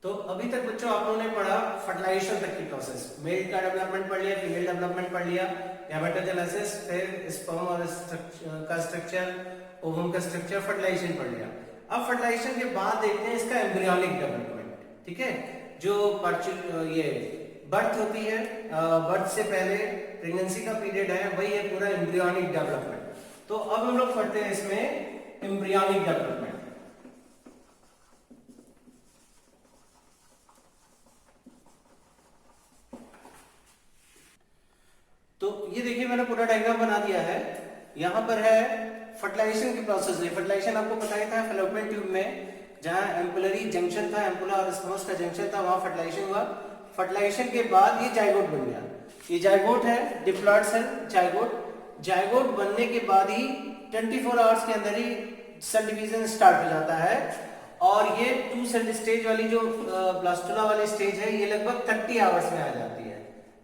तो अभी तक बच्चों आप लोगों ने पढ़ा फर्टिलाइजेशन तक की प्रोसेस, मेल का डेवलपमेंट पढ़ लिया, फीमेल डेवलपमेंट पढ़ लिया, गैमेटोजेनेसिस, फिर स्पर्म और का स्ट्रक्चर, ओवम का स्ट्रक्चर, फर्टिलाइजेशन पढ़ लिया। अब फर्टिलाइजेशन के बाद देखते हैं इसका एम्ब्रियोनिक डेवलपमेंट। ठीक है, जो ये बर्थ होती है, बर्थ से पहले प्रेगनेंसी का पीरियड है, वही है पूरा एम्ब्रियोनिक डेवलपमेंट। तो अब हम लोग पढ़ते हैं इसमें एम्ब्रियोनिक डेवलपमेंट। तो ये देखिए मैंने पूरा डायग्राम बना दिया है। यहां पर है फर्टिलाइजेशन की प्रोसेस है। फर्टिलाइजेशन आपको पता ही था, फैलोपियन ट्यूब में जहां एम्पुलरी जंक्शन था, एम्पुला और स्पर्म्स का जंक्शन था, वहां फर्टिलाइजेशन हुआ। फर्टिलाइजेशन के बाद ये जाइगोट बन गया। ये जाइगोट है, डिप्लॉयड सेल जाइगोट। जाइगोट बनने के बाद ही 24 आवर्स के अंदर ही सेल डिवीजन स्टार्ट हो जाता है। और ये 2 सेल स्टेज वाली जो ब्लास्टुला वाली स्टेज है, ये लगभग 30 आवर्स में आ जाती है।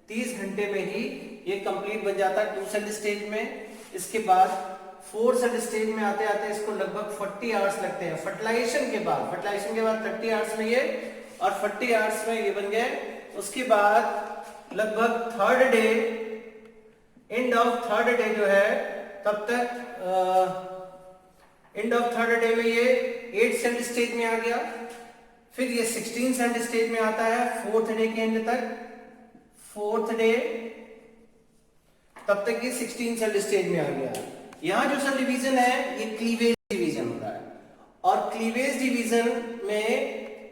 30 घंटे में ही ये कंप्लीट बन जाता है 2 सेल स्टेज में। इसके बाद 4 सेल स्टेज में आते आते इसको लगभग 40 आवर्स लगते हैं। फर्टिलाइजेशन के बाद 30 आवर्स में ये, और 40 आवर्स में ये बन गए। उसके बाद लगभग third day, end of third day जो है, तब तक एंड ऑफ थर्ड डे में ये 8 सेल स्टेज में आ गया। फिर ये 16 सेल स्टेज में आता है 4th डे के एंड तक। 4th डे तब तक ये 16 सेल स्टेज में आ गया। यहां जो सेल डिवीजन है ये क्लीवेज डिवीजन होता है। और क्लीवेज डिवीजन में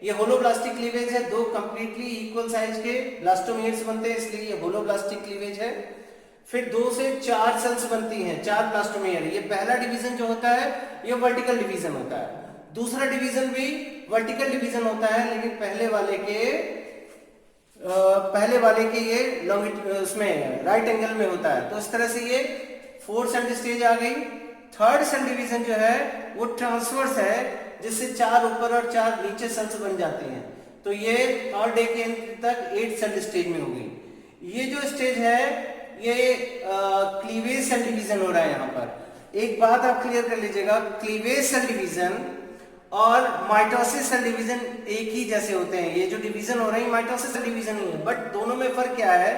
ये होलोब्लास्टिक क्लीवेज है। 2 कंप्लीटली इक्वल साइज के ब्लास्टोमियर्स बनते हैं, इसलिए ये होलोब्लास्टिक क्लीवेज है। फिर 2 से 4 सेल्स बनती हैं, 4 ब्लास्टोमियर। ये पहला डिवीजन जो होता है ये वर्टिकल डिवीजन होता है। दूसरा डिवीजन भी वर्टिकल डिवीजन होता है, लेकिन पहले वाले के ये उसमें राइट एंगल में होता है। तो इस तरह से ये 4 सेल स्टेज आ गई। थर्ड सेल डिवीजन जो है वो ट्रांसवर्स है, जिससे 4 ऊपर और 4 नीचे सेल्स बन जाती हैं। तो ये थर्ड डे के एंड तक 8 सेल स्टेज में हो गई। ये जो स्टेज है ये क्लीवेज सेल डिवीजन हो रहा है। यहाँ पर एक बात आप क्लियर कर लीजिएगा, क्लीवेज सेल डिवीजन और माइटोसिस सेल डिवीजन एक ही जैसे होते हैं। ये जो डिवीजन हो रही है माइटोसिस सेल डिवीजन ही है, बट दोनों में फर्क क्या है?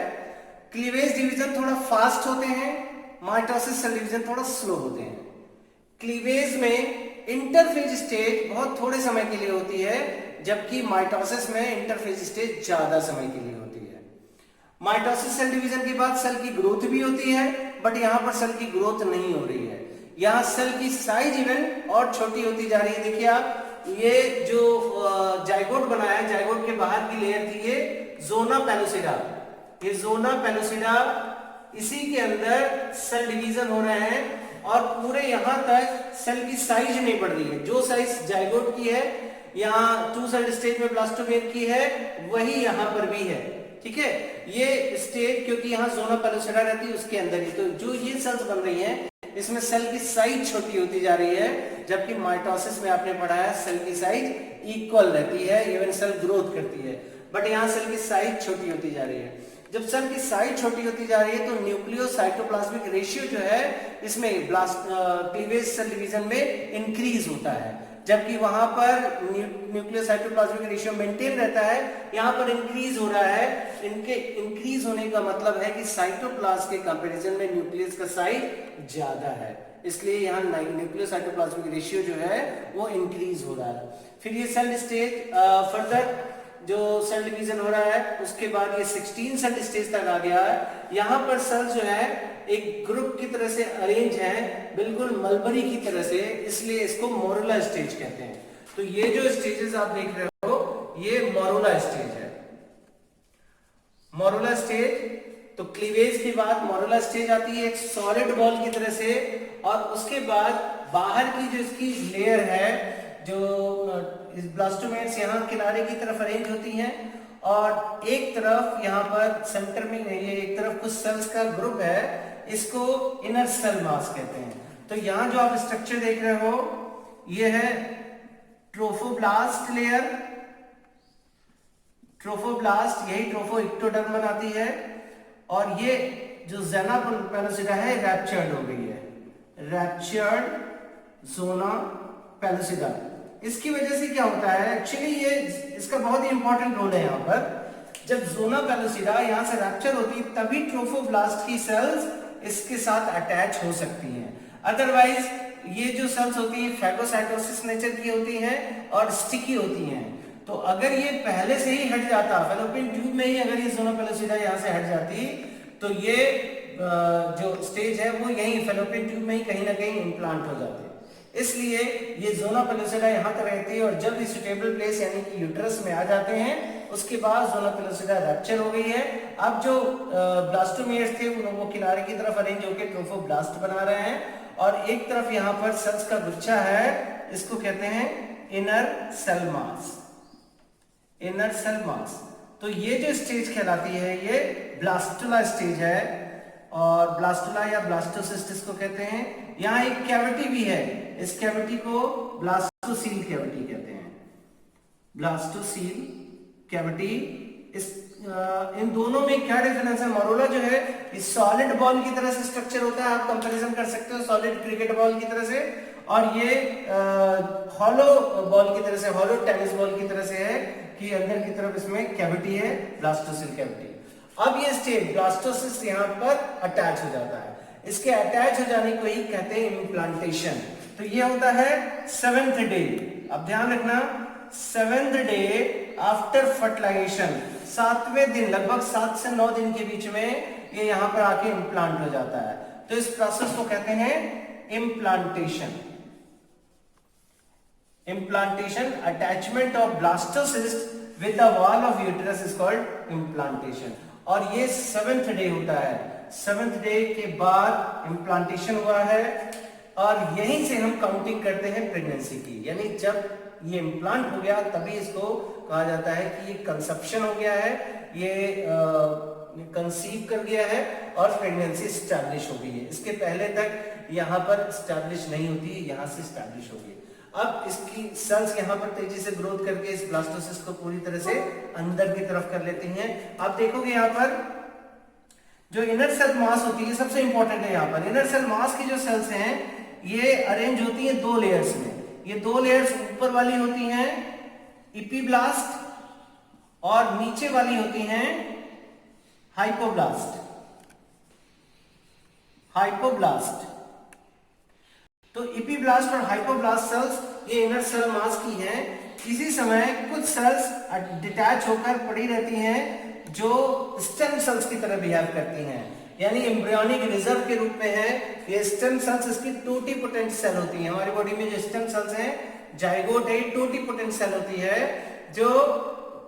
क्लीवेज डिवीजन थोड़ा फास्ट होते हैं, माइटोसिस सेल डिवीजन थोड़ा स्लो होते हैं। क्लीवेज में इंटरफेज स्टेज बहुत थोड़े समय के लिए होती है, जबकि माइटोसिस में इंटरफेज स्टेज ज्यादा समय के लिए होती है। माइटोसिस सेल डिवीजन के बाद सेल की ग्रोथ भी होती है, बट यहां पर सेल की ग्रोथ नहीं हो रही है। यहां सेल की साइज इवन और छोटी होती जा रही है। देखिए आप, ये जो जाइगोट बना है, जाइगोट के बाहर की लेयर थी ये जोना पेलोसिडा। ये जोना पेलोसिडा, इसी के अंदर सेल डिवीजन हो रहे हैं और पूरे यहां तक सेल की साइज नहीं बढ़ रही है। जो साइज जाइगोट की है, यहाँ 2 सेल स्टेज में ब्लास्टोमेर की है, वही यहां पर भी है। ठीक है, ये स्टेज क्योंकि यहाँ जोना पेलोसिडा रहती है उसके अंदर ही, तो जो ये सेल्स बन रही हैं इसमें सेल की साइज छोटी होती जा रही है। जबकि माइटोसिस में आपने पढ़ा है सेल की साइज इक्वल रहती है, इवन सेल ग्रोथ करती है, बट यहाँ सेल की साइज छोटी होती जा रही है। जब सेल की साइज छोटी होती जा रही है तो न्यूक्लियो साइटोप्लाज्मिक रेशियो जो है इसमें क्लीवेज सेल डिवीजन में इंक्रीज होता है, जबकि वहां पर न्यूक्लियो साइटोप्लाज्मिक रेशियो मेंटेन रहता है, यहाँ पर इंक्रीज हो रहा है। इनके इंक्रीज होने का मतलब है कि साइटोप्लाज्म के कंपैरिजन में न्यूक्लियस का साइज ज्यादा है, इसलिए यहाँ न्यूक्लियो साइटोप्लाज्मिक रेशियो जो है वो इंक्रीज हो रहा है। फिर ये सेल स्टेज फर्दर जो सेल डिवीजन हो रहा है, उसके बाद ये 16 सेल स्टेज तक आ गया है। यहाँ पर सेल जो है एक ग्रुप की तरह से अरेंज है, बिल्कुल मलबरी की तरह से, इसलिए इसको मोरुला स्टेज कहते हैं। तो ये जो स्टेजेस आप देख रहे हो ये मोरुला स्टेज है। मोरुला स्टेज, तो क्लीवेज के बाद मोरुला स्टेज आती है एक सॉलिड बॉल की तरह से, और उसके बाद बाहर की जो इसकी लेयर है, जो इस ब्लास्टोमेट्स यहाँ किनारे की तरफ अरेंज होती हैं, और एक तरफ यहाँ पर सेंटर में ये एक तरफ कुछ सेल्स का ग्रुप है, इसको इनर सेल मास कहते हैं। तो यहाँ जो आप स्ट्रक्चर देख रहे हो ये है ट्रोफोब्लास्ट लेयर। ट्रोफोब्लास्ट, यही ट्रोफो इक्टोडर्म बनाती है, और ये जो जोना पेलोसिडा है रैप्चर्ड हो गई है, रैप्चर्ड जोना पेलोसिडा। इसकी वजह से क्या होता है, एक्चुअली ये इसका बहुत ही इंपॉर्टेंट रोल है यहाँ पर। जब ज़ोना पेलोसिडा यहाँ से रैप्चर होती है तभी ट्रोफोब्लास्ट की सेल्स इसके साथ अटैच हो सकती हैं, अदरवाइज ये जो सेल्स होती हैं फैगोसाइटोसिस नेचर की होती हैं और स्टिकी होती हैं। तो अगर ये पहले से ही हट जाता, फैलोपियन ट्यूब में ही अगर ये ज़ोना पेलोसिडा यहाँ से हट जाती तो ये जो स्टेज है वो यही फैलोपियन ट्यूब में ही कहीं ना कहीं इम्प्लांट हो जाते। इसलिए ये ज़ोना पेलोसिडा यहाँ तक रहती है और जब ये सुटेबल प्लेस यानी कि यूट्रस में आ जाते हैं उसके बाद ज़ोना पेलोसिडा रैप्चर हो गई है। अब जो ब्लास्टोमियर्स थे वो किनारे की तरफ अरेंज होकर ट्रोफोब्लास्ट बना रहे हैं और एक तरफ यहाँ पर सेल्स का गुच्छा है, इसको कहते हैं inner cell mass. Inner cell mass, तो ये जो स्टेज कहलाती है ये ब्लास्टुला स्टेज है और ब्लास्टुला या ब्लास्टोसिस्ट इसको कहते हैं। यहाँ एक कैविटी भी है, इस कैविटी को ब्लास्टोसील कैविटी कहते हैं, ब्लास्टोसील कैविटी। इस इन दोनों में क्या डिफरेंस है, मरोला जो है इस सॉलिड बॉल की तरह से स्ट्रक्चर होता है, आप कंपैरिजन कर सकते हो सॉलिड क्रिकेट बॉल की तरह से, और ये हॉलो बॉल की तरह से, हॉलो टेनिस बॉल की तरह से है कि अंदर की तरफ इसमें कैविटी है, ब्लास्टोसील कैविटी। अब ये स्टेज ब्लास्टोसिस्ट यहाँ पर अटैच हो जाता है, इसके अटैच हो जाने को ही कहते हैं इम्प्लांटेशन। तो ये होता है 7th डे। अब ध्यान रखना 7th डे आफ्टर फर्टिलाइजेशन, 7वें दिन, लगभग 7 से 9 दिन के बीच में ये यहाँ पर आके इम्प्लांट हो जाता है। तो इस प्रोसेस को कहते हैं implantation. Implantation, attachment of blastocyst with the wall of uterus is called implantation. और ये 7th डे होता है, 7th डे के बाद इम्प्लांटेशन हुआ है और यहीं से हम काउंटिंग करते हैं प्रेगनेंसी की, यानी जब ये इम्प्लांट हो गया तभी इसको कहा जाता है कि ये कंसेप्शन हो गया है, ये कंसीव कर गया है और प्रेगनेंसी स्टैब्लिश हो गई है। इसके पहले तक यहाँ पर स्टैब्लिश नहीं होती, यहाँ से स्टैब्लिश हो गई। अब इसकी सेल्स यहाँ पर तेजी से ग्रोथ करके इस ब्लास्टोसिस्ट को पूरी तरह से अंदर की तरफ कर लेती हैं। आप देखोगे यहाँ पर जो इनर सेल मास होती है सबसे इंपॉर्टेंट है। यहाँ पर इनर सेल मास की जो सेल्स हैं ये अरेंज होती है 2 लेयर्स में। ये 2 लेयर्स ऊपर वाली होती हैं इपीब्लास्ट और नीचे वाली होती हैं हाइपोब्लास्ट। हाइपोब्लास्ट, तो इपीब्लास्ट और हाइपोब्लास्ट सेल्स ये इनर सेल मास की हैं। इसी समय कुछ सेल्स डिटैच होकर पड़ी रहती हैं जो स्टेम सेल्स की तरह बिहेव करती हैं, यानी एम्ब्रियोनिक रिजर्व के रूप में है। ये स्टेम सेल्स इसकी टोटीपोटेंट सेल होती हैं। हमारी बॉडी में जो स्टेम सेल्स हैं जाइगोट है, टोटीपोटेंट सेल होती है जो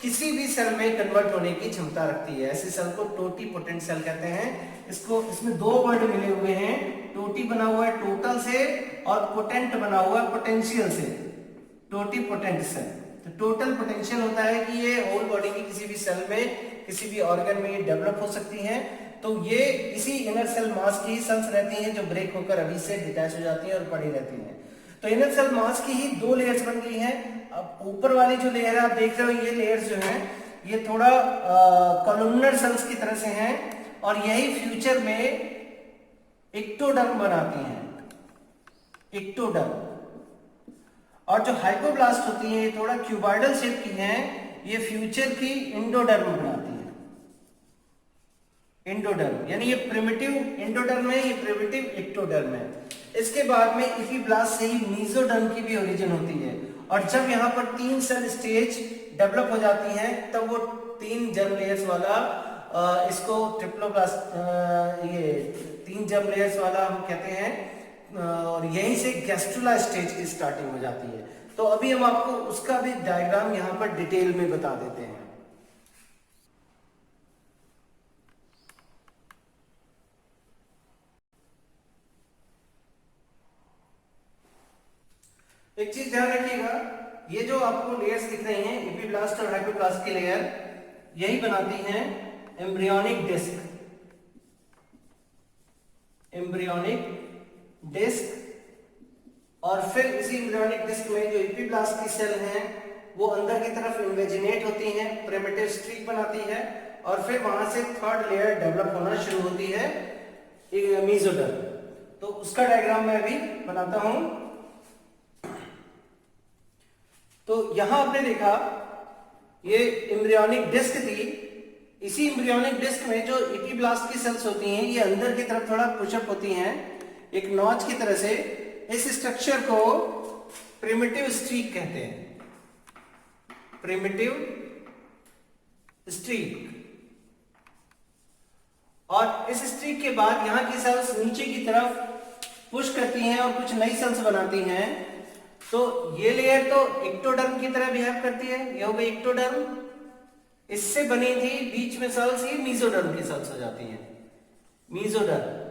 किसी भी सेल में कन्वर्ट होने की क्षमता रखती है। ऐसी सेल को टोटीपोटेंट सेल कहते हैं। इसको इसमें 2 वर्ड मिले हुए हैं, टोटी बना हुआ है टोटल से और पोटेंट बना हुआ है पोटेंशियल से, टोटीपोटेंट सेल। तो टोटल पोटेंशियल होता है कि ये होल बॉडी की किसी भी सेल में, किसी भी ऑर्गन में ये डेवलप हो सकती हैं। तो ये इसी इनर सेल मास की सेल्स रहती हैं जो ब्रेक होकर अभी से डिटैच हो जाती हैं और पड़ी रहती हैं। तो इनर सेल मास की ही 2 लेयर्स बन गई हैं। अब ऊपर वाली जो लेयर है आप देख रहे हो, ये लेयर्स जो हैं ये थोड़ा कॉलमनर सेल्स की तरह से हैं और यही फ्यूचर में एक्टोडर्म बनाती हैं, एक्टोडर्म। और जो हाइपोब्लास्ट होती हैं ये थोड़ा क्यूबॉइडल शेप की हैं, ये फ्यूचर की इंडोडर्म बनाती है। इंडोडर्म यानी ये प्रिमिटिव इंडोडर्म है, ये प्रिमिटिव एक्टोडर्म है। इसके बाद में इपीब्लास्ट से ही मीजोडर्म की भी ओरिजिन होती है। और जब यहाँ पर 3 सेल स्टेज डेवलप हो जाती हैं तब वो 3 जर्म लेयर्स वाला इसको ट्रिप्लोब्लास्ट, ये 3 जर्म लेयर्स वाला हम कहते हैं। और यहीं से गैस्ट्रुला स्टेज की स्टार्टिंग हो जाती है। तो अभी हम आपको उसका भी डायग्राम यहाँ पर डिटेल में बता देते हैं। एक चीज ध्यान रखिएगा, ये जो आपको लेयर्स दिख रही हैं इपीब्लास्ट और हाइपोब्लास्ट की लेयर, यही बनाती हैं एम्ब्रियोनिक डिस्क। एम्ब्रियोनिक डिस्क, और फिर इसी एम्ब्रियोनिक डिस्क में जो इपीब्लास्ट की सेल हैं वो अंदर की तरफ इन्वेजिनेट होती हैं, प्रिमिटिव स्ट्रीक बनाती है और फिर वहां से 3rd लेयर डेवलप होना शुरू होती है, मीजोडर्म। तो उसका डायग्राम मैं अभी बनाता हूं। तो यहां आपने देखा ये एम्ब्रियोनिक डिस्क थी। इसी एम्ब्रियोनिक डिस्क में जो एपिब्लास्ट की सेल्स होती हैं ये अंदर की तरफ थोड़ा पुशअप होती हैं एक नॉच की तरह से। इस स्ट्रक्चर को प्रिमिटिव स्ट्रीक कहते हैं, प्रिमिटिव स्ट्रीक। और इस स्ट्रीक के बाद यहां की सेल्स नीचे की तरफ पुश करती हैं और कुछ नई सेल्स बनाती हैं। तो ये लेयर तो एक्टोडर्म की तरह बिहेव करती है, ये हो गई एक्टोडर्म। इससे बनी थी बीच में सेल्स, ये मीजोडर्म की सेल्स हो जाती हैं, मीजोडर्म।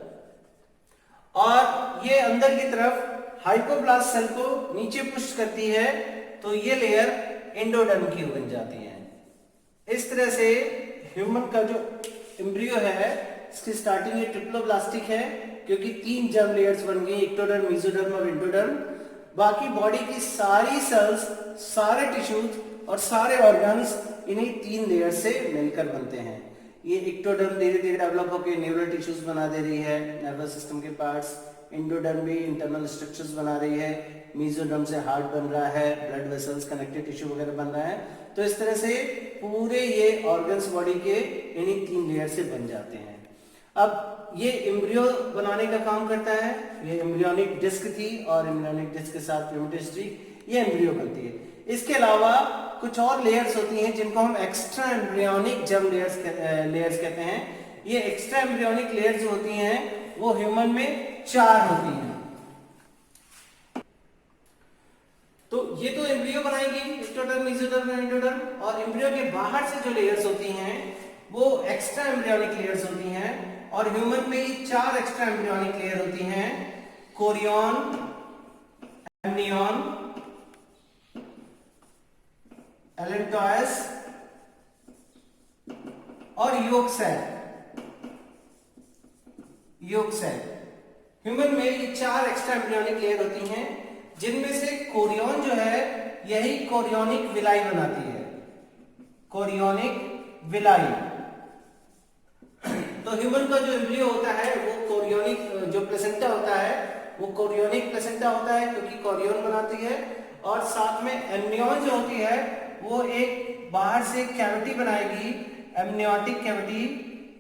और ये अंदर की तरफ हाइपोब्लास्ट सेल को नीचे पुश करती है, तो ये लेयर एंडोडर्म की बन जाती है। इस तरह से ह्यूमन का जो एम्ब्रियो है इसकी स्टार्टिंग ये ट्रिप्लोब्लास्टिक है, क्योंकि 3 जर्म लेयर्स बन गई, एक्टोडर्म, मेसोडर्म और एंडोडर्म। बाकी बॉडी की सारी सेल्स, सारे टिश्यूज और सारे ऑर्गन्स इन्हीं 3 लेयर से मिलकर बनते हैं। ये एक्टोडर्म धीरे धीरे डेवलप होकर न्यूरल टिश्यूज बना दे रही है, नर्वस सिस्टम के पार्ट्स। एंडोडर्म भी इंटरनल स्ट्रक्चर्स बना रही है, मेसोडर्म से हार्ट बन रहा है, ब्लड वेसल्स, कनेक्टिव टिश्यू वगैरह बन रहा है। तो इस तरह से पूरे ये ऑर्गन्स बॉडी के इन्हीं 3 लेयर से बन जाते हैं। अब ये एम्ब्रियो बनाने का काम करता है। ये एम्ब्रियोनिक डिस्क थी और एम्ब्रियोनिक डिस्क के साथ प्रिमिटिव स्ट्रीक, ये एम्ब्रियो बनती है। इसके अलावा कुछ और लेयर्स होती हैं जिनको हम एक्स्ट्रा एम्ब्रियोनिक जर्म लेयर्स कहते हैं। ये एक्स्ट्रा एम्ब्रियोनिक लेयर्स जो होती हैं वो ह्यूमन में 4 होती हैं। तो ये तो एम्ब्रियो बनाएगी, एक्टोडर्म, मेसोडर्म, एंडोडर्म। और एम्ब्रियो के बाहर से जो लेयर्स होती हैं वो एक्स्ट्रा एम्ब्रियोनिक लेयर्स होती हैं। और ह्यूमन में ये 4 एक्स्ट्रा एम्ब्रियोनिक लेयर होती हैं, कोरियन, एमनियन, एलेंटॉयस और योक सेल। योक सेल ह्यूमन में ये 4 एक्स्ट्रा एम्ब्रियोनिक लेयर होती हैं, जिनमें से कोरियन जो है यही कोरियोनिक विलाई बनाती है, कोरियोनिक विलाई। तो ह्यूमन का जो एम्ब्रियो होता है वो कोरियोनिक, जो प्लेसेंटा होता है वो कोरियोनिक प्लेसेंटा होता है क्योंकि कोरियन बनाती है। और साथ में एमनियन जो होती है वो एक बाहर से कैविटी बनाएगी, एमनियोटिक कैविटी।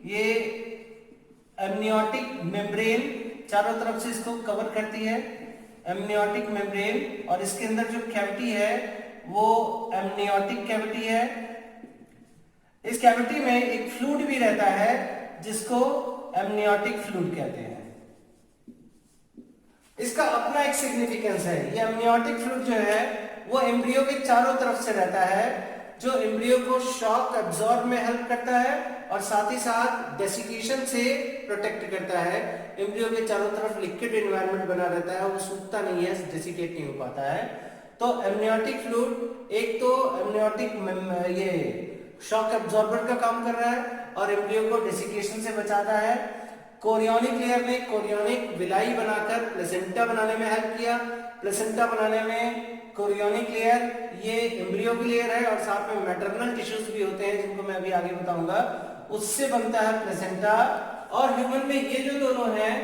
ये एमनियोटिक मेम्ब्रेन चारों तरफ से इसको कवर करती है, एमनियोटिक मेम्ब्रेन। और इसके अंदर जो कैविटी है वो एमनियोटिक कैविटी है। इस कैविटी में एक फ्लूइड भी रहता है जिसको एमनियोटिक फ्लूइड कहते हैं। इसका अपना एक सिग्निफिकेंस है। ये एमनियोटिक फ्लूइड जो है वो एम्ब्रियो के चारों तरफ से रहता है, जो एम्ब्रियो को शॉक एब्जॉर्ब में हेल्प करता है और साथ ही साथ डेसिकेशन से प्रोटेक्ट करता है। एम्ब्रियो के चारों तरफ लिक्विड एनवायरनमेंट बना रहता है, वो सूखता नहीं है, डेसिकेट नहीं हो पाता है। तो एमनियोटिक फ्लूइड एक तो एमनियोटिक ये शॉक एब्जॉर्बर का काम कर रहा है और एम्ब्रियो को डेसिकेशन से बचाता है। कोरियोनिक लेयर ने कोरियोनिक विलाई बनाकर प्लेसेंटा बनाने में हेल्प किया। प्लेसेंटा बनाने में कोरियोनिक लेयर ये एम्ब्रियो की लेयर है और साथ में मैटरनल टिश्यूज भी होते हैं जिनको मैं अभी आगे बताऊंगा, उससे बनता है प्लेसेंटा। और ह्यूमन में ये जो दोनों हैं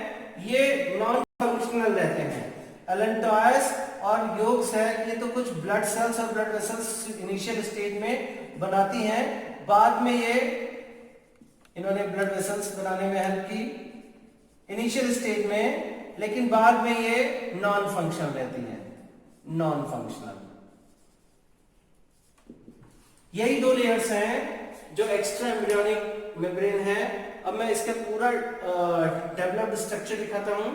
ये नॉन फंक्शनल रहते हैं। एलेंटॉयस और योक सेल ये तो कुछ ब्लड सेल्स और ब्लड वेसल्स इनिशियल स्टेज में बनाती हैं, बाद में ये इन्होंने ब्लड वेसल्स बनाने में हेल्प की इनिशियल स्टेज में, लेकिन बाद में ये नॉन फंक्शनल रहती है, नॉन फंक्शनल। यही 2 लेयर्स हैं जो एक्स्ट्रा एम्ब्रियोनिक मेम्ब्रेन है। अब मैं इसका पूरा डेवलप्ड स्ट्रक्चर दिखाता हूं।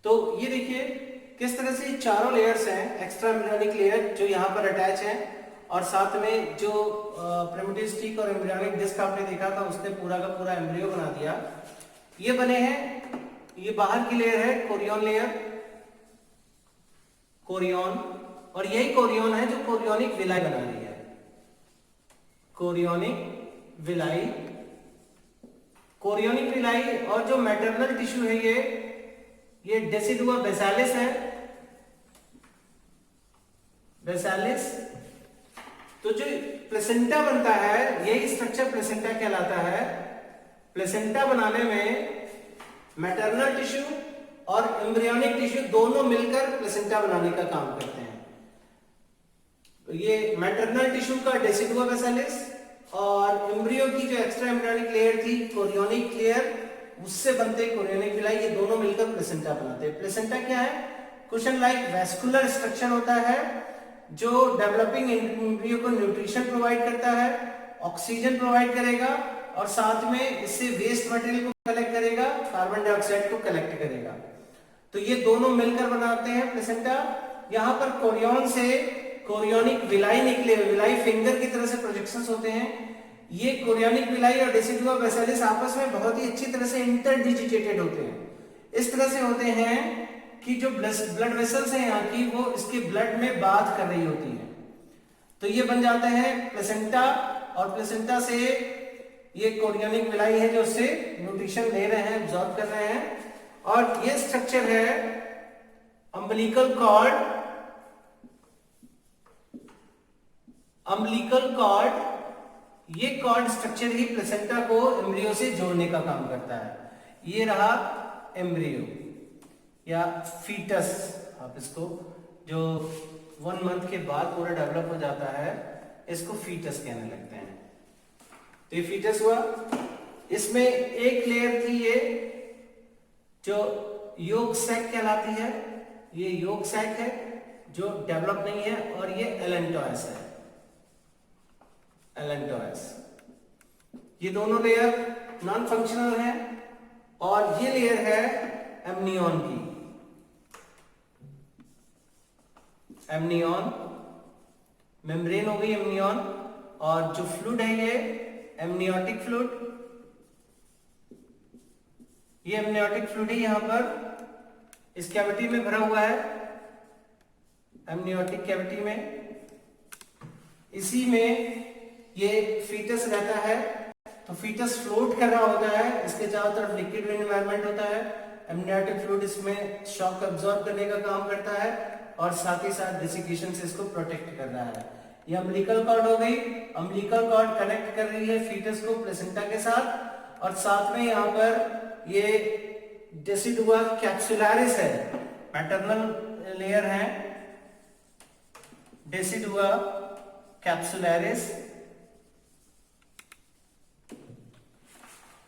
तो ये देखिए किस तरह से चारों लेयर्स हैं, एक्स्ट्रा एम्ब्रियोनिक लेयर जो यहां पर अटैच है और साथ में जो प्रिमिटिव स्टिक और एम्ब्रियोनिक डिस्क आपने देखा था उसने पूरा का पूरा एम्ब्रियो बना दिया। ये बने हैं, ये बाहर की लेयर है कोरियन लेयर, कोरियन। और यही कोरियन है जो कोरियोनिक विलाई बना रही है, कोरियोनिक विलाई। कोरियोनिक विलाई और जो मैटरनल टिश्यू है ये डेसिडुआ बेसालिस है, बेसालिस। तो जो प्लेसेंटा बनता है यही स्ट्रक्चर प्लेसेंटा कहलाता है। प्लेसेंटा बनाने में मैटरनल टिश्यू और एम्ब्रियोनिक टिश्यू दोनों मिलकर प्लेसेंटा बनाने का काम करते हैं। ये मैटरनल टिश्यू का डेसिडुआ बेसिलिस और एम्ब्रियो की जो एक्स्ट्रा एम्ब्रियोनिक लेयर थी कोरियोनिक लेयर, उससे बनते कोरियोनिक विलाई, ये दोनों मिलकर प्लेसेंटा बनाते हैं। प्लेसेंटा क्या है? क्वेश्चन लाइक वैस्कुलर स्ट्रक्चर होता है जो डेवलपिंग एम्ब्रियो को न्यूट्रिशन प्रोवाइड करता है, ऑक्सीजन प्रोवाइड करेगा और साथ में इससे वेस्ट मटेरियल को कलेक्ट करेगा, कार्बन डाइऑक्साइड को कलेक्ट करेगा। तो ये दोनों मिलकर बनाते हैं प्लेसेंटा। यहाँ पर कोरियन से कोरियोनिक विलाई निकले हुए, विलाई फिंगर की तरह से प्रोजेक्शंस होते हैं। ये कोरियोनिक विलाई और डेसिडुआ बेसिलिस आपस में बहुत ही अच्छी तरह से इंटरडिजिटेटेड होते हैं। इस तरह से होते हैं कि जो ब्लड वेसल्स हैं यहाँ की, वो इसके ब्लड में बाथ कर रही होती है। तो ये बन जाते हैं प्लेसेंटा और प्लेसेंटा से ये कोरियोनिक विलाई है जो उससे न्यूट्रिशन ले रहे हैं, एब्जॉर्ब कर रहे हैं। और ये स्ट्रक्चर है अम्बिलिकल कॉर्ड। अम्बिलिकल कॉर्ड, ये कॉर्ड स्ट्रक्चर ही प्लेसेंटा को एम्ब्रियो से जोड़ने का काम करता है। ये रहा एम्ब्रियो या फीटस, आप इसको जो 1 मंथ के बाद पूरा डेवलप हो जाता है, इसको फीटस कहने लगते हैं। तो ये फीटस हुआ। इसमें एक लेयर थी ये जो योग सैक कहलाती है, ये योग सैक है जो डेवलप नहीं है, और ये एलेंटोएस है, एलेंटोएस। ये दोनों लेयर नॉन फंक्शनल है और ये लेयर है एमनियन की। एमनियन मेम्ब्रेन हो गई एमनियन, और जो फ्लूइड है ये एमनियोटिक फ्लूइड। ये एमनियोटिक फ्लूइड ही यहां पर इस कैविटी में भरा हुआ है, एमनियोटिक कैविटी में। इसी में ये फीटस रहता है। तो फीटस फ्लोट कर रहा होता है, इसके चारों तरफ लिक्विड एनवायरनमेंट होता है। एमनियोटिक फ्लूइड इसमें शॉक अब्सॉर्ब करने का काम करता है और साथ ही साथ डेसिकेशन से इसको प्रोटेक्ट कर रहा है। ये अम्बिलिकल कॉर्ड हो गई। अम्बिलिकल कॉर्ड कनेक्ट कर रही है फीटस को प्लेसेंटा के साथ, और साथ में यहाँ पर ये डेसिडुआ कैप्सुलरिस है, मैटरनल लेयर है डेसिडुआ कैप्सुलरिस।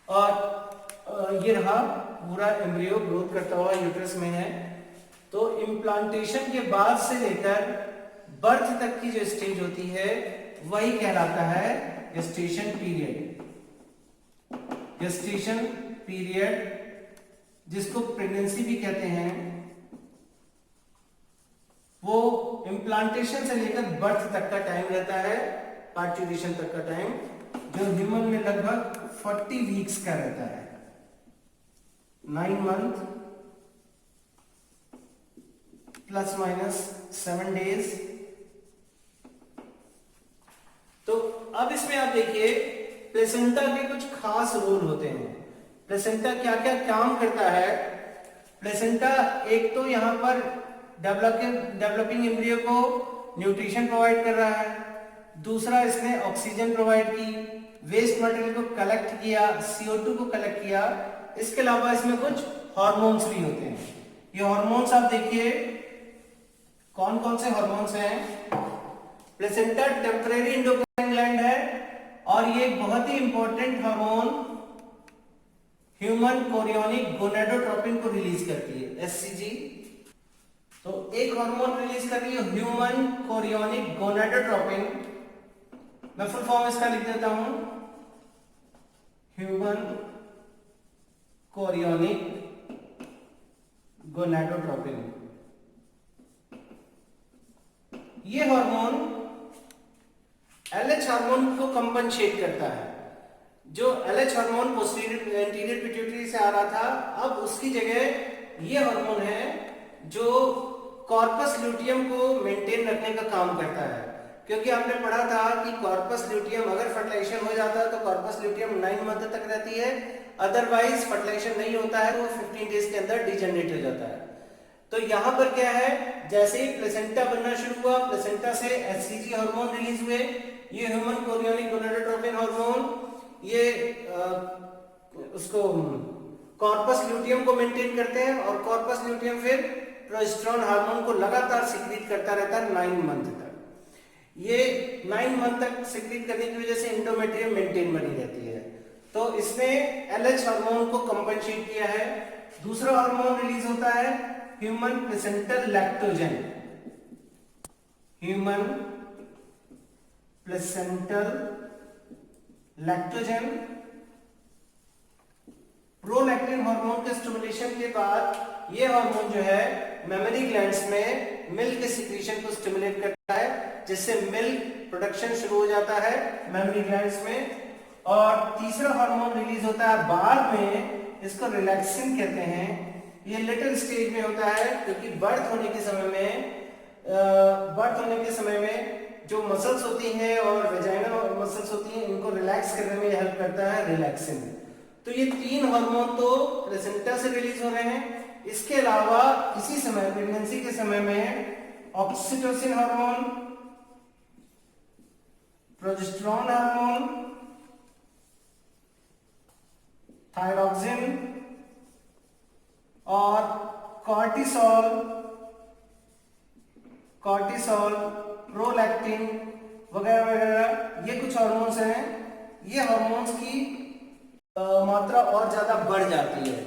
और ये रहा पूरा एम्ब्रियो ग्रोथ करता हुआ यूट्रस में है। तो इम्प्लांटेशन के बाद से लेकर बर्थ तक की जो स्टेज होती है वही कहलाता है गेस्टेशन पीरियड। गेस्टेशन पीरियड, जिसको प्रेगनेंसी भी कहते हैं, वो इम्प्लांटेशन से लेकर बर्थ तक का टाइम रहता है, पार्ट्यूरेशन तक का टाइम, जो ह्यूमन में लगभग 40 वीक्स का रहता है, 9 मंथ प्लस माइनस 7 डेज। तो अब इसमें आप देखिए प्लेसेंटा के कुछ खास रोल होते हैं। प्लेसेंटा क्या क्या काम करता है? प्लेसेंटा एक तो यहां पर डेवलपिंग एम्ब्रियो को न्यूट्रिशन प्रोवाइड कर रहा है, दूसरा इसने ऑक्सीजन प्रोवाइड की, वेस्ट मटेरियल को कलेक्ट किया, CO2 को कलेक्ट किया। इसके अलावा इसमें कुछ हार्मोन्स भी होते हैं। ये हार्मोन्स आप देखिए कौन कौन से हार्मोन्स हैं। प्लेसेंटा टेम्परेरी एंडोक्राइन ग्लैंड है और ये एक बहुत ही important hormone human chorionic gonadotropin को रिलीज करती है, HCG। तो एक हार्मोन रिलीज कर रही है ह्यूमन कोरियोनिक गोनेडोट्रोपिन। मैं फुल फॉर्म इसका लिख देता हूं, ह्यूमन कोरियोनिक गोनेडोट्रोपिन। ये हार्मोन LH हार्मोन को कंपनसेट करता है। जो LH हार्मोन एंटीरियर पिट्यूटरी से आ रहा था, अब उसकी जगह ये हार्मोन है जो कॉर्पस ल्यूटियम को मेंटेन रखने का काम करता है। क्योंकि आपने पढ़ा था कि कॉर्पस ल्यूटियम अगर फर्टिलाइजेशन हो जाता है तो कॉर्पस ल्यूटियम 9 मंथ तक रहती है, अदरवाइज फर्टिलाइजेशन नहीं होता है तो 15 डेज के अंदर डिजेनरेट हो जाता है। तो यहां पर क्या है, जैसे ही प्लेसेंटा बनना शुरू हुआ, प्लेसेंटा से HCG हार्मोन रिलीज हुए। ये ह्यूमन कोरियोनिक गोनेडोट्रोपिन हार्मोन ये उसको कॉर्पस ल्यूटियम को मेंटेन करते हैं और कॉर्पस ल्यूटियम फिर प्रोजेस्टेरोन हार्मोन को लगातार सिक्रीट करता रहता है 9 मंथ तक। ये 9 मंथ तक सिक्रीट करने की वजह से एंडोमेट्रियम मेंटेन बनी रहती है। तो इसने LH हार्मोन को कंपनसेट किया है। दूसरा हार्मोन रिलीज होता है human placental lactogen, human placental lactogen. Prolactin hormone के स्टिमुलेशन के बाद ये हार्मोन जो है मेमोरी ग्लैंड्स में मिल्क सिक्रीशन को स्टिमुलेट करता है, जिससे मिल्क प्रोडक्शन शुरू हो जाता है मेमोरी ग्लैंड्स में। और तीसरा हार्मोन रिलीज होता है बाद में, इसको रिलैक्सिन कहते हैं। ये लिटिल स्टेज में होता है क्योंकि बर्थ होने के समय में जो मसल्स होती हैं और वेजाइनल मसल्स होती हैं, इनको रिलैक्स करने में हेल्प करता है रिलैक्सिन। तो ये 3 हार्मोन तो प्लेसेंटा से रिलीज हो रहे हैं। इसके अलावा इसी समय प्रेगनेंसी के समय में oxytocin hormone, progesterone hormone, thyroxine और कॉर्टिसोल, प्रोलैक्टिन वगैरह वगैरह, ये कुछ हार्मोन्स हैं। ये हार्मोन्स की मात्रा और ज्यादा बढ़ जाती है।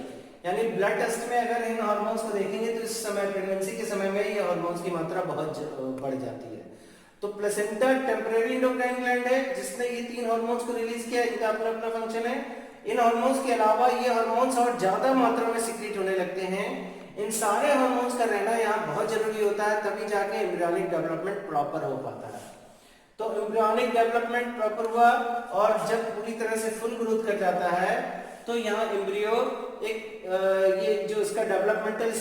यानी ब्लड टेस्ट में अगर इन हार्मोन्स को देखेंगे तो इस समय प्रेगनेंसी के समय में ये हार्मोन्स की मात्रा बहुत बढ़ जाती है। तो प्लेसेंटा टेम्परेरी एंडोक्राइन ग्लैंड है जिसने ये 3 हार्मोन्स को रिलीज किया, इनका अपना अपना फंक्शन है। इन हार्मोन्स के अलावा ये हार्मोन्स और ज्यादा मात्रा में सिक्रीट होने लगते हैं। इन सारे हार्मोन्स का रहना यहाँ बहुत जरूरी होता है, तभी जाके एम्ब्रियोनिक डेवलपमेंट प्रॉपर हो पाता है। तो एम्ब्रियोनिक डेवलपमेंट प्रॉपर हुआ और जब पूरी तरह से फुल ग्रोथ कर जाता है तो यहाँ एम्ब्रियो एक ये जो इसका डेवलपमेंटल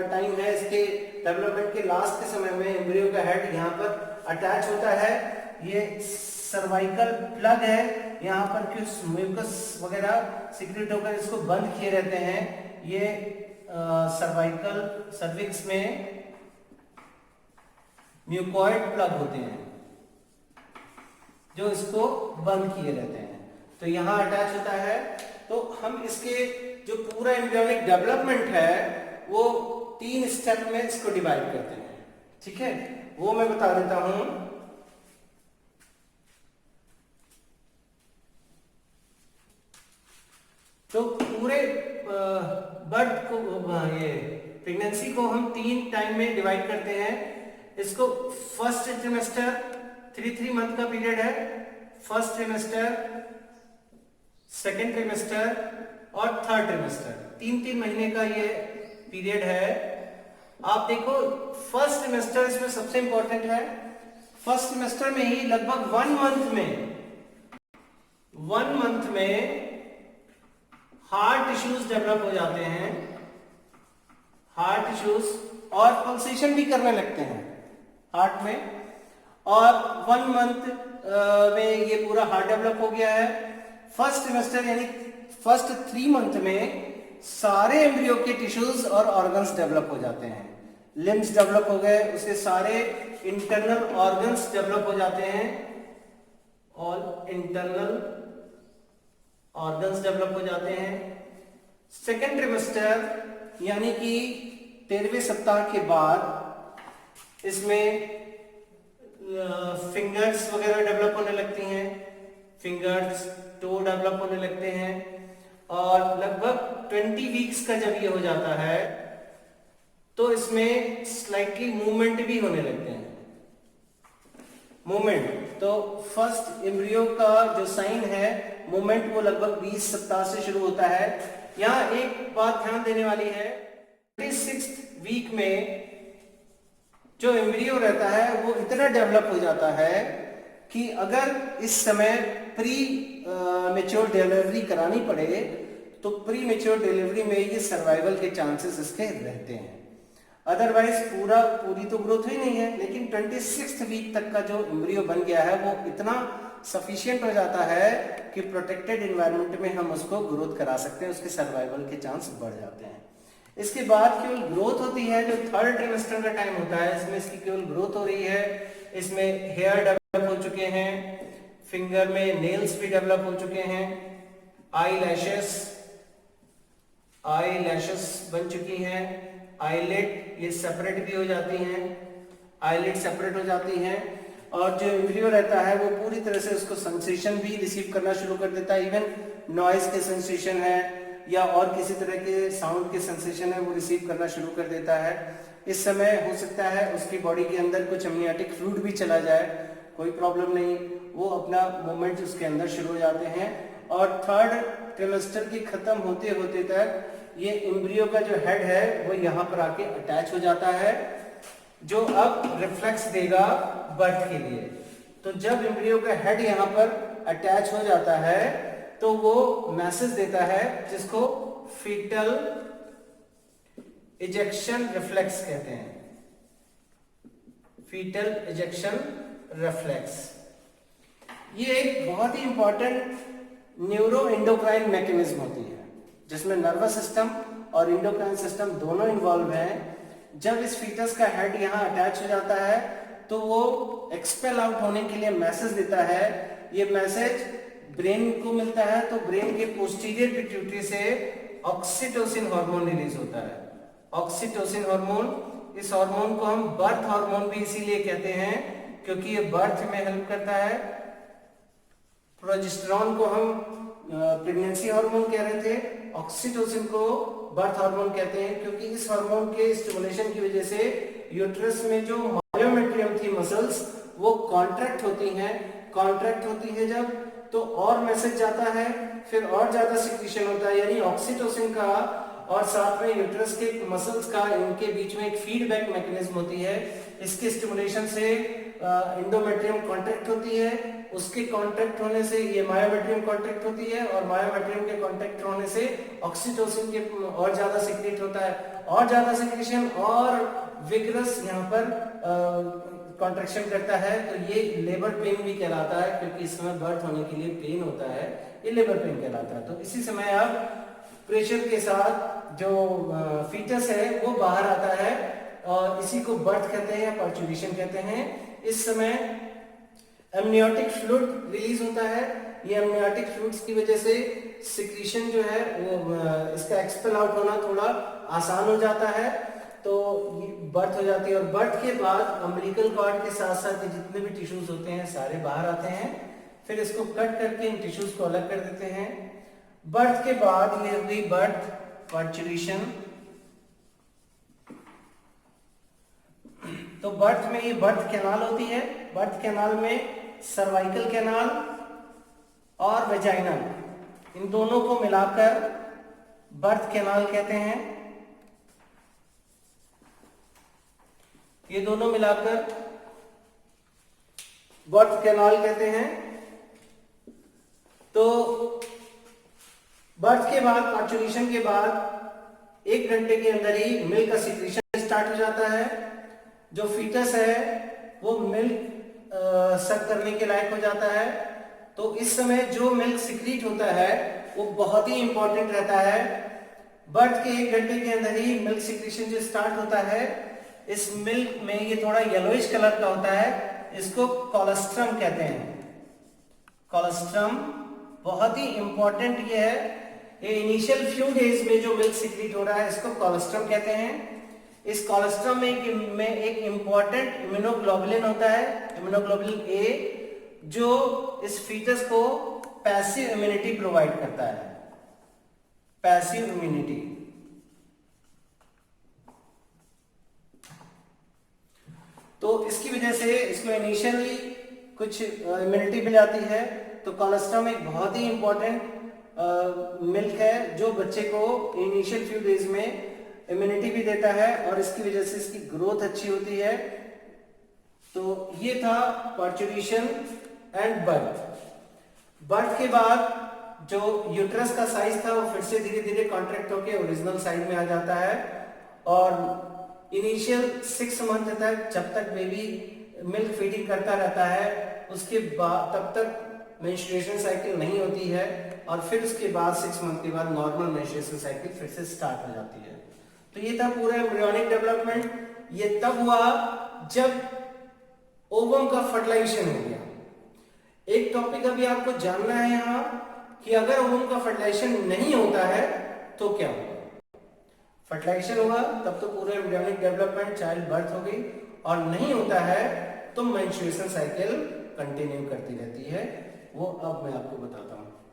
टाइम है, इसके डेवलपमेंट के लास्ट के समय में एम्ब्रियो का हेड यहाँ पर अटैच होता है। ये सर्वाइकल प्लग है, यहाँ पर कुछ म्यूकस वगैरह सिक्रेट होकर इसको बंद किए रहते हैं। ये सर्वाइकल सर्विक्स में म्यूकॉइड प्लग होते हैं जो इसको बंद किए रहते हैं। तो यहाँ अटैच होता है। तो हम इसके जो पूरा एम्ब्रियोनिक डेवलपमेंट है वो 3 स्टेप में इसको डिवाइड करते हैं, ठीक है, वो मैं बता देता हूं। तो पूरे बर्थ को, ये प्रेगनेंसी को हम 3 टाइम में डिवाइड करते हैं। इसको फर्स्ट ट्रिमेस्टर 3 मंथ का पीरियड है, फर्स्ट ट्रिमेस्टर, सेकेंड ट्रिमेस्टर और थर्ड ट्रिमेस्टर, 3 महीने का ये पीरियड है। आप देखो फर्स्ट ट्रिमेस्टर इसमें सबसे इंपॉर्टेंट है। फर्स्ट ट्रिमेस्टर में ही लगभग 1 मंथ में हार्ट टिश्यूज डेवलप हो जाते हैं, हार्ट टिश्यूज, और पल्सेशन भी करने लगते हैं हार्ट में। और 1 मंथ में ये पूरा हार्ट डेवलप हो गया है। फर्स्ट ट्रिमेस्टर यानी फर्स्ट 3 मंथ में सारे एम्ब्रियो के टिश्यूज और ऑर्गन्स डेवलप हो जाते हैं। लिम्स डेवलप हो गए, उसके सारे इंटरनल ऑर्गन्स डेवलप हो जाते हैं, ऑल इंटरनल ऑर्गन्स डेवलप हो जाते हैं। सेकेंड ट्रिमेस्टर यानी कि 13वें सप्ताह के बाद इसमें फिंगर्स वगैरह डेवलप होने लगती हैं, फिंगर्स, टो डेवलप होने लगते हैं। और लगभग 20 वीक्स का जब ये हो जाता है तो इसमें स्लाइटली मूवमेंट भी होने लगते हैं, मूवमेंट। तो फर्स्ट एम्ब्रियो का जो साइन है मूवमेंट, वो लगभग 20 सप्ताह से शुरू होता है। यहाँ एक बात ध्यान देने वाली है, 26th वीक में जो एम्ब्रियो रहता है वो इतना डेवलप हो जाता है कि अगर इस समय प्री मैच्योर डिलीवरी करानी पड़े तो प्री मैच्योर डिलीवरी में ये सर्वाइवल के चांसेस इसके रहते हैं। अदरवाइज पूरी तो ग्रोथ ही नहीं है, लेकिन 26th वीक तक का जो एम्ब्रियो बन गया है वो इतना सफिशिएंट हो जाता है कि प्रोटेक्टेड एनवायरनमेंट में हम उसको ग्रोथ करा सकते हैं, उसके सर्वाइवल के चांस बढ़ जाते हैं। इसके बाद केवल ग्रोथ होती है, जो थर्ड ट्रिमेस्टर का टाइम होता है इसमें इसकी केवल ग्रोथ हो रही है। इसमें हेयर डेवलप हो चुके हैं, फिंगर में नेल्स भी डेवलप हो चुके हैं, आई लैशेस बन चुकी हैं, आईलेट ये सेपरेट भी हो जाती हैं, आईलेट सेपरेट हो जाती हैं। और जो एम्ब्रियो रहता है वो पूरी तरह से उसको सेंसेशन भी रिसीव करना शुरू कर देता है, इवन नॉइज के सेंसेशन है या और किसी तरह के साउंड के सेंसेशन है वो रिसीव करना शुरू कर देता है। इस समय हो सकता है उसकी बॉडी के अंदर कुछ एमनियोटिक फ्लूइड भी चला जाए, कोई प्रॉब्लम नहीं, वो अपना मूवमेंट उसके अंदर शुरू हो जाते हैं। और थर्ड ट्रिमेस्टर की खत्म होते होते तक ये एम्ब्रियो का जो हेड है वो यहाँ पर आके अटैच हो जाता है, जो अब रिफ्लेक्स देगा बर्थ के लिए। तो जब एम्ब्रियो का हेड यहाँ पर अटैच हो जाता है तो वो मैसेज देता है जिसको फीटल इजेक्शन रिफ्लेक्स कहते हैं, फीटल इजेक्शन रिफ्लेक्स। ये एक बहुत ही इंपॉर्टेंट न्यूरो एंडोक्राइन मैकेनिज्म होती है जिसमें नर्वस सिस्टम और एंडोक्राइन सिस्टम दोनों इन्वॉल्व हैं। जब इस फीटस का हेड यहाँ अटैच हो जाता है तो वो एक्सपेल आउट होने के लिए मैसेज देता है। ये मैसेज ब्रेन को मिलता है, तो ब्रेन के पोस्टीरियर पिट्यूटरी से ऑक्सीटोसिन हार्मोन रिलीज होता है। ऑक्सीटोसिन हार्मोन, इस हार्मोन को हम बर्थ हार्मोन भी इसीलिए कहते हैं क्योंकि ये बर्थ में हेल्प करता है। प्रोजेस्टेरॉन को हम प्रेगनेंसी हार्मोन कह रहे थे, ऑक्सीटोसिन को बर्थ हार्मोन कहते हैं क्योंकि इस हार्मोन के स्टिमुलेशन की वजह से यूट्रस में जो मायोमेट्रियम थी मसल्स वो कॉन्ट्रैक्ट होती हैं। कॉन्ट्रैक्ट होती है जब तो और मैसेज जाता है, फिर और ज्यादा सिक्रीशन होता है, यानी ऑक्सीटोसिन का और साथ में यूट्रस के मसल्स का इनके बीच में एक फीडबैक मैकेनिज्म होती है। इसके स्टिमुलेशन से एंडोमेट्रियम कॉन्ट्रैक्ट होती है, उसके कॉन्ट्रैक्ट होने से ये मायोमेट्रियम कॉन्ट्रैक्ट होती है और मायोमेट्रियम के कॉन्ट्रैक्ट होने से ऑक्सीटोसिन के और ज्यादा सिक्रेट होता है, और ज्यादा सिक्रेशन और विगरस यहाँ पर कॉन्ट्रैक्शन करता है। तो ये लेबर पेन भी कहलाता है क्योंकि इस समय बर्थ होने के लिए पेन होता है, ये लेबर पेन कहलाता है। तो इसी समय आप प्रेशर के साथ जो फीटस है वो बाहर आता है और इसी को बर्थ कहते हैं या पार्चुरेशन कहते हैं। इस समय एमनियोटिक फ्लूइड रिलीज होता है। ये एमनियोटिक फ्लूइड्स की वजह से सिक्रीशन जो है वो इसका एक्सपेल आउट होना थोड़ा आसान हो जाता है, तो बर्थ हो जाती है। और बर्थ के बाद अम्बिलिकल कॉर्ड के साथ साथ जितने भी टिश्यूज होते हैं सारे बाहर आते हैं, फिर इसको कट करके इन टिश्यूज को अलग कर देते हैं। बर्थ के बाद ये हुई बर्थ पार्चुरेशन। तो बर्थ में ये बर्थ कैनाल होती है, बर्थ कैनाल में सर्वाइकल कैनाल और वेजाइनल, इन दोनों को मिलाकर बर्थ कैनाल कहते हैं। ये दोनों मिलाकर बर्थ कैनाल कहते हैं। तो बर्थ के बाद, पार्चुरेशन के बाद 1 घंटे के अंदर ही मिल्क का सिक्रीशन स्टार्ट हो जाता है। जो फीटस है वो मिल्क सक करने के लायक हो जाता है। तो इस समय जो मिल्क सिक्रीट होता है वो बहुत ही इंपॉर्टेंट रहता है। बर्थ के 1 घंटे के अंदर ही मिल्क सिक्रीशन जो स्टार्ट होता है, इस मिल्क में ये थोड़ा येलोइश कलर का होता है, इसको कोलेस्ट्रम कहते हैं। कोलेस्ट्रम बहुत ही इंपॉर्टेंट ये है। ये इनिशियल फ्यू डेज में जो मिल्क सिक्रीट हो रहा है इसको कोलेस्ट्रम कहते हैं। इस कोलेस्ट्रम में एक इंपॉर्टेंट इम्यूनोग्लोबुलिन होता है, इम्यूनोग्लोबुलिन ए, जो इस फीटस को पैसिव इम्यूनिटी प्रोवाइड करता है, पैसिव इम्यूनिटी। तो इसकी वजह से इसको इनिशियली कुछ इम्यूनिटी मिल जाती है। तो कोलेस्ट्रम एक बहुत ही इंपॉर्टेंट मिल्क है जो बच्चे को इनिशियल फ्यू डेज में इम्यूनिटी भी देता है और इसकी वजह से इसकी ग्रोथ अच्छी होती है। तो ये था पार्चुरेशन एंड बर्थ। बर्थ के बाद जो यूट्रस का साइज था वो फिर से धीरे धीरे कॉन्ट्रैक्ट होकर ओरिजिनल साइज में आ जाता है और इनिशियल 6 मंथ तक जब तक बेबी मिल्क फीडिंग करता रहता है उसके बाद तब तक मेंस्ट्रुएशन साइकिल नहीं होती है और फिर उसके बाद 6 मंथ के बाद नॉर्मल मेंस्ट्रुएशन साइकिल फिर से स्टार्ट हो जाती है। तो ये था पूरा एम्ब्रियोनिक डेवलपमेंट। ये तब हुआ जब ओवम का फर्टिलाइजेशन हो गया। एक टॉपिक अभी आपको जानना है यहाँ कि अगर ओवम का फर्टिलाइजेशन नहीं होता है तो क्या होगा। फर्टिलाइजेशन होगा तब तो पूरा एम्ब्रियोनिक डेवलपमेंट, चाइल्ड बर्थ हो गई, और नहीं होता है तो मेंस्ट्रुएशन साइकिल कंटिन्यू करती रहती है, वो अब मैं आपको बताता हूँ।